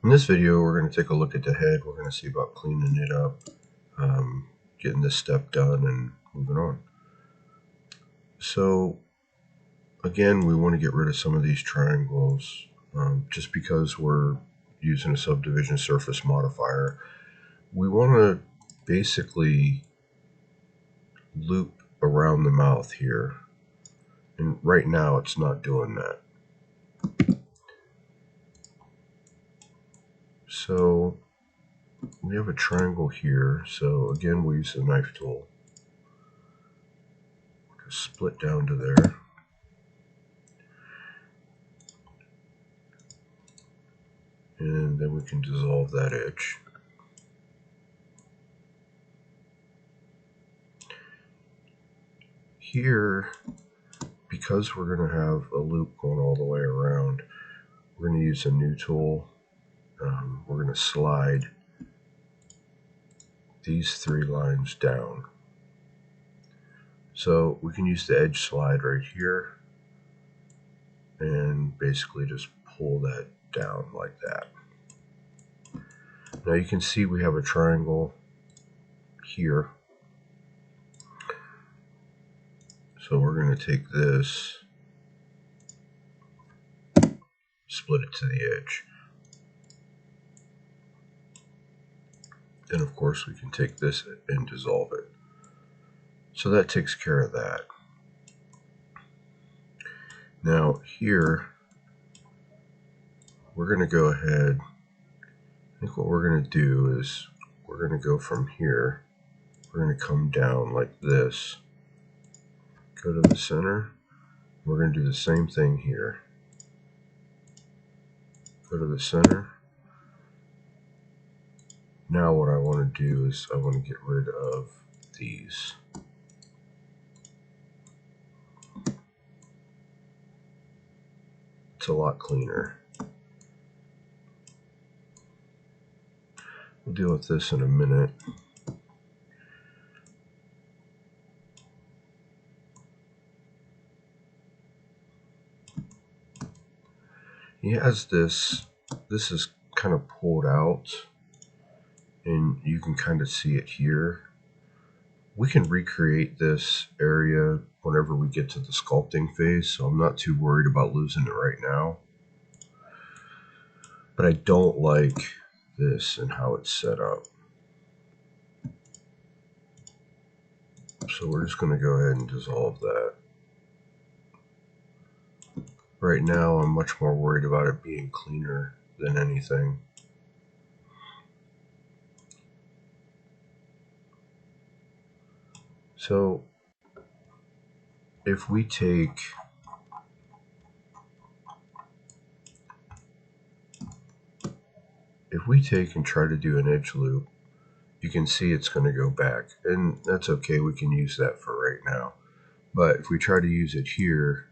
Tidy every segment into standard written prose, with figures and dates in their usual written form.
In this video, we're going to take a look at the head. We're going to see about cleaning it up, getting this step done, and moving on. So, again, we want to get rid of some of these triangles just because we're using a subdivision surface modifier. We want to basically loop around the mouth here, and right now it's not doing that. So we have a triangle here, so again we use the knife tool. Split down to there. And then we can dissolve that edge. Here, because we're going to have a loop going all the way around, we're going to use a new tool. We're going to slide these 3 lines down. So we can use the edge slide right here and basically just pull that down like that. Now you can see we have a triangle here. So we're going to take this, split it to the edge. Then of course we can take this and dissolve it. So that takes care of that. Now here, we're going to go ahead, I think what we're going to do is we're going to go from here, we're going to come down like this, go to the center, we're going to do the same thing here. Go to the center. Now what I want to do is I want to get rid of these. It's a lot cleaner. We'll deal with this in a minute. He has this is kind of pulled out, and you can kind of see it here. We can recreate this area whenever we get to the sculpting phase, so I'm not too worried about losing it right now. But I don't like this and how it's set up. So we're just going to go ahead and dissolve that. Right now I'm much more worried about it being cleaner than anything. So if we take and try to do an edge loop, you can see it's going to go back, and that's okay, we can use that for right now. But if we try to use it here,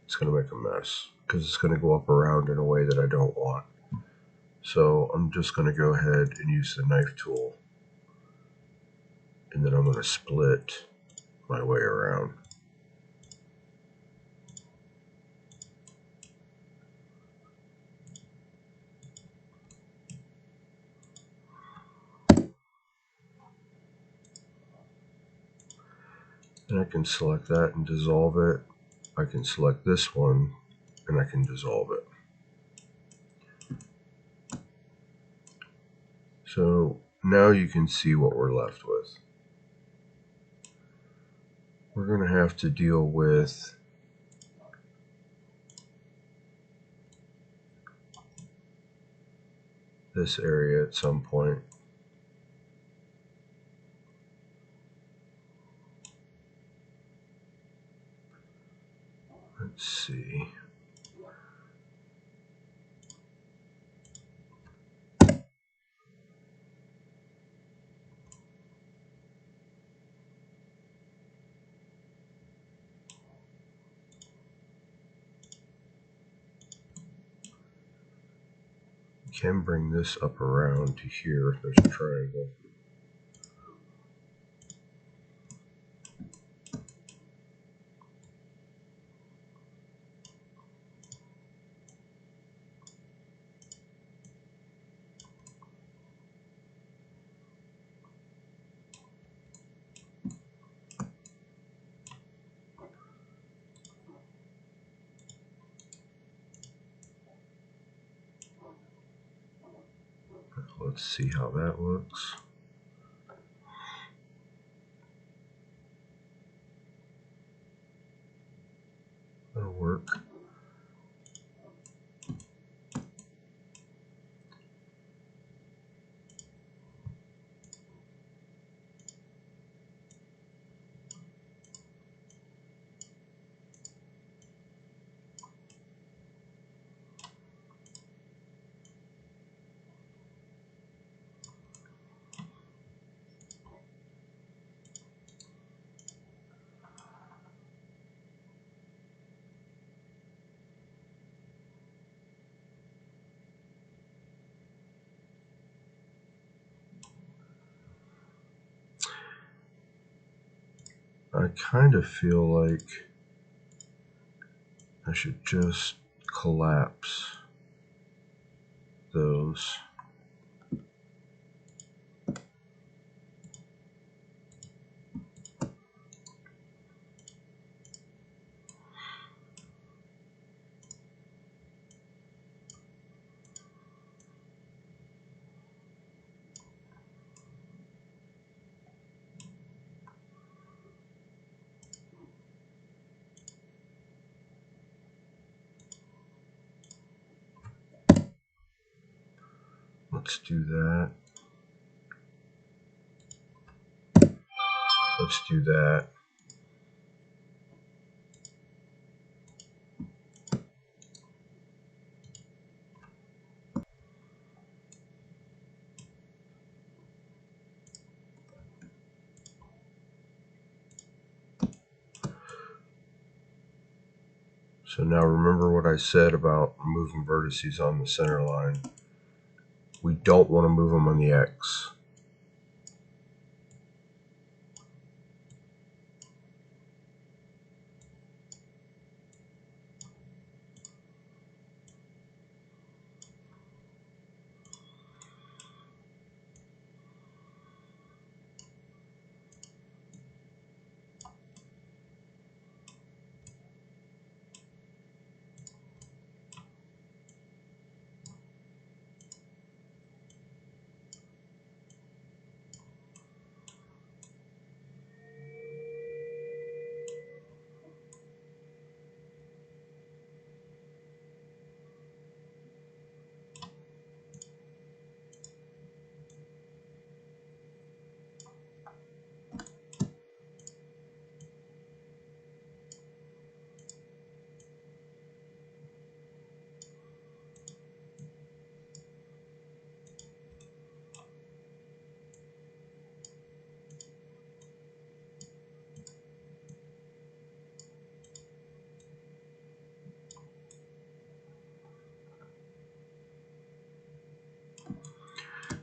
it's going to make a mess because it's going to go up around in a way that I don't want. So I'm just going to go ahead and use the knife tool, and then I'm going to split my way around. And I can select that and dissolve it. I can select this one and I can dissolve it. So now you can see what we're left with. We're going to have to deal with this area at some point. Let's see. Can bring this up around to here. There's a triangle. Let's see how that looks. That'll work. I kind of feel like I should just collapse those. Let's do that. Let's do that. So now remember what I said about moving vertices on the center line. We don't want to move them on the X.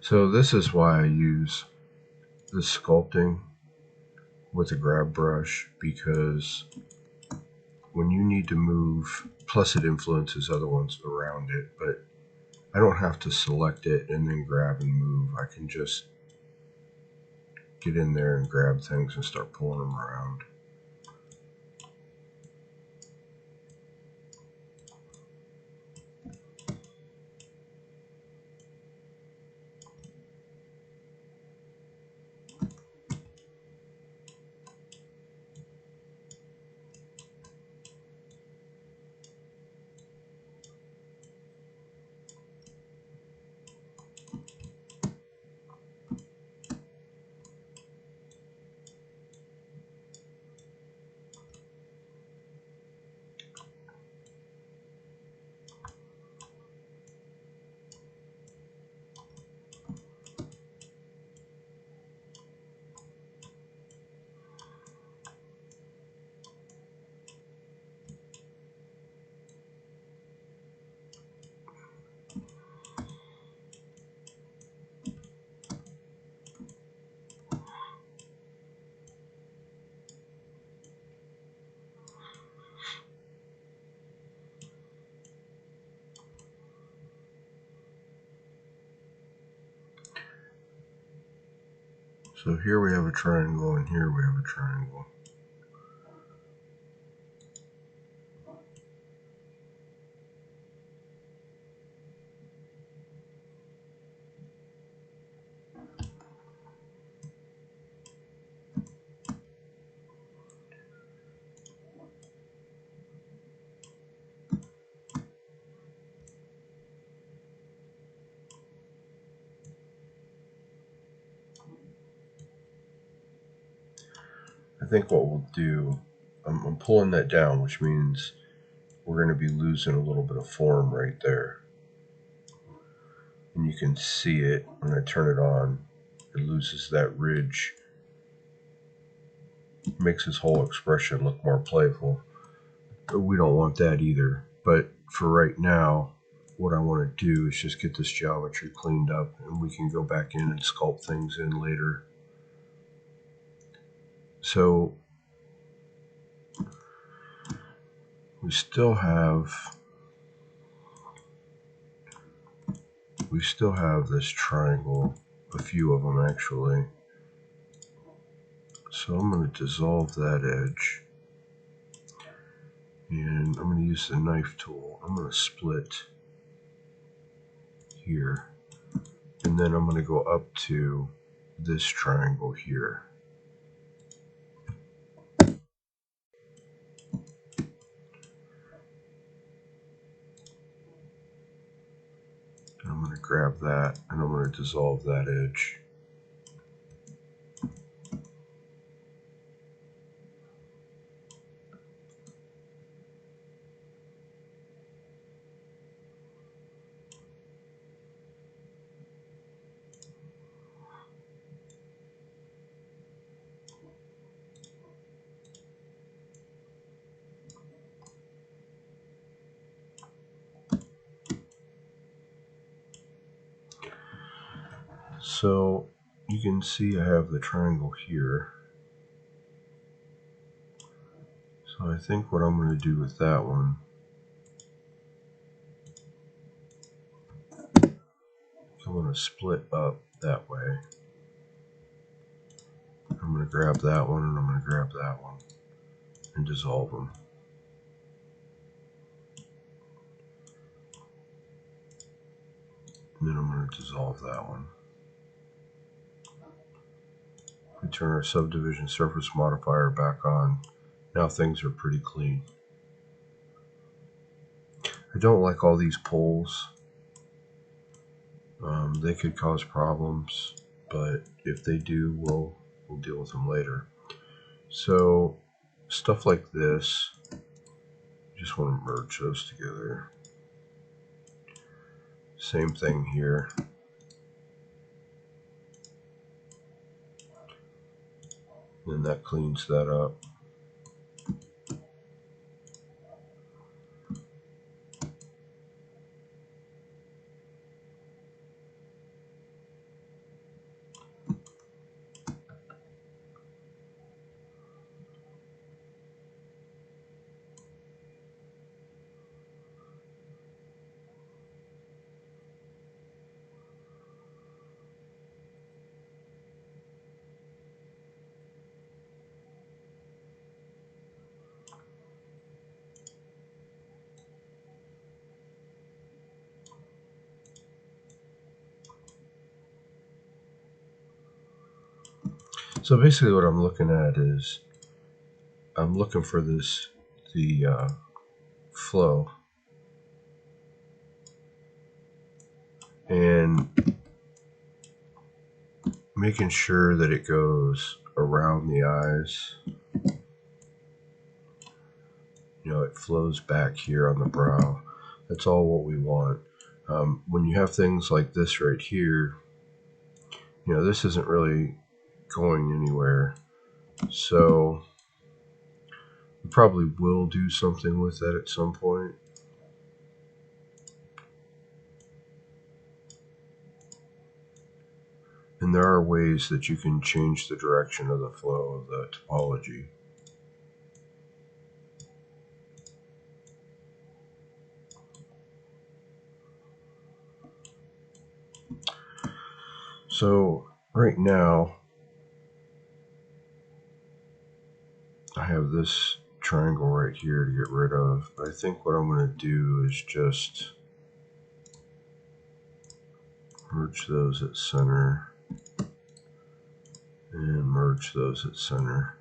So this is why I use the sculpting with a grab brush, because when you need to move, plus it influences other ones around it, but I don't have to select it and then grab and move. I can just get in there and grab things and start pulling them around. So here we have a triangle and here we have a triangle. think what we'll do, I'm pulling that down, which means we're going to be losing a little bit of form right there. And you can see it when I turn it on. It loses that ridge. It makes his whole expression look more playful. But we don't want that either. But for right now, what I want to do is just get this geometry cleaned up, and we can go back in and sculpt things in later. So we still have this triangle, a few of them actually. So I'm going to dissolve that edge, and I'm going to use the knife tool. I'm going to split here, and then I'm going to go up to this triangle here. I'm going to grab that, and I'm going to dissolve that edge. So you can see I have the triangle here. So I think what I'm going to do with that one, I'm going to split up that way. I'm going to grab that one, and I'm going to grab that one and dissolve them. And then I'm going to dissolve that one. We turn our subdivision surface modifier back on. Now things are pretty clean. I don't like all these poles. They could cause problems, but if they do, we'll deal with them later. So stuff like this, you just want to merge those together. Same thing here. And that cleans that up. So basically what I'm looking at is I'm looking for the flow, and making sure that it goes around the eyes. You know, it flows back here on the brow. That's all what we want. When you have things like this right here, you know, this isn't really going anywhere. So we probably will do something with that at some point. And there are ways that you can change the direction of the flow of the topology. So right now, I have this triangle right here to get rid of. But I think what I'm going to do is just merge those at center and merge those at center.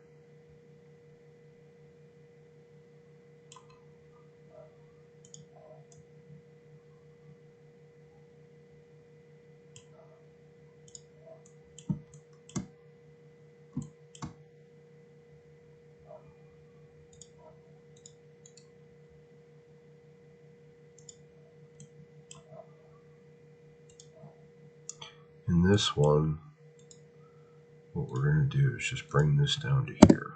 In this one, what we're going to do is just bring this down to here.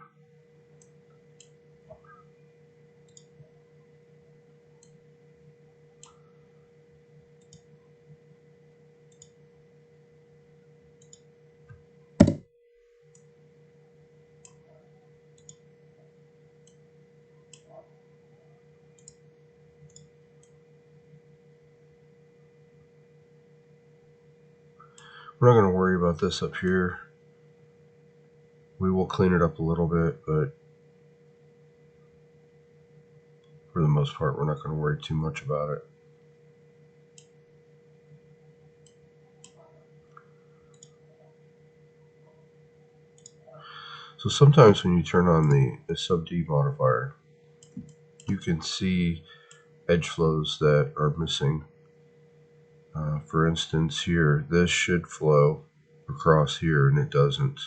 We're not going to worry about this up here. We will clean it up a little bit, but for the most part, we're not going to worry too much about it. So sometimes when you turn on the sub-D modifier, you can see edge flows that are missing. For instance, here, this should flow across here, and it doesn't.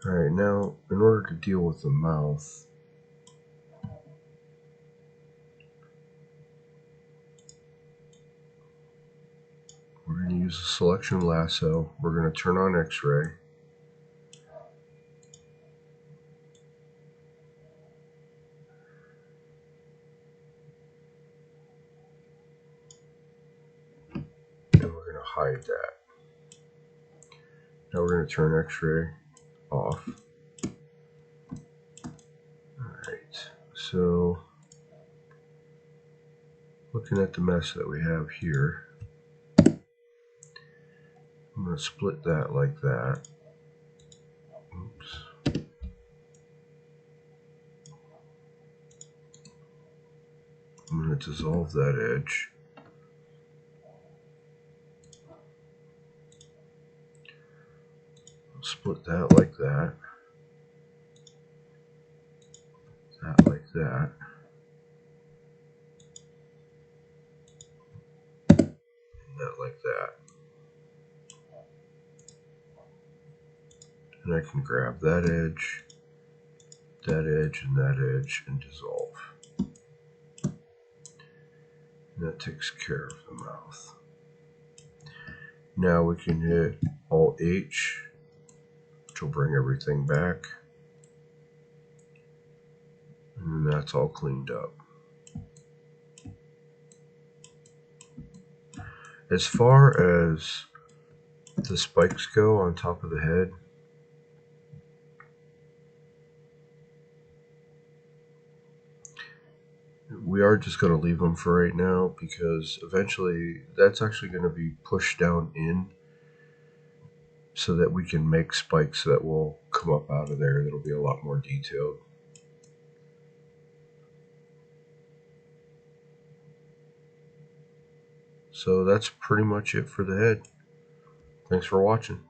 Alright, now in order to deal with the mouth, we're going to use the selection lasso. We're going to turn on X-ray. And we're going to hide that. Now we're going to turn X-ray off. Alright, so looking at the mess that we have here, I'm going to split that like that. Oops. I'm going to dissolve that edge. Split that like that. That like that. And that like that. And I can grab that edge, and that edge, and dissolve. And that takes care of the mouth. Now we can hit Alt-H, which will bring everything back. And that's all cleaned up. As far as the spikes go on top of the head, we are just going to leave them for right now, because eventually that's actually going to be pushed down in so that we can make spikes that will come up out of there that'll be a lot more detailed. So that's pretty much it for the head. Thanks for watching.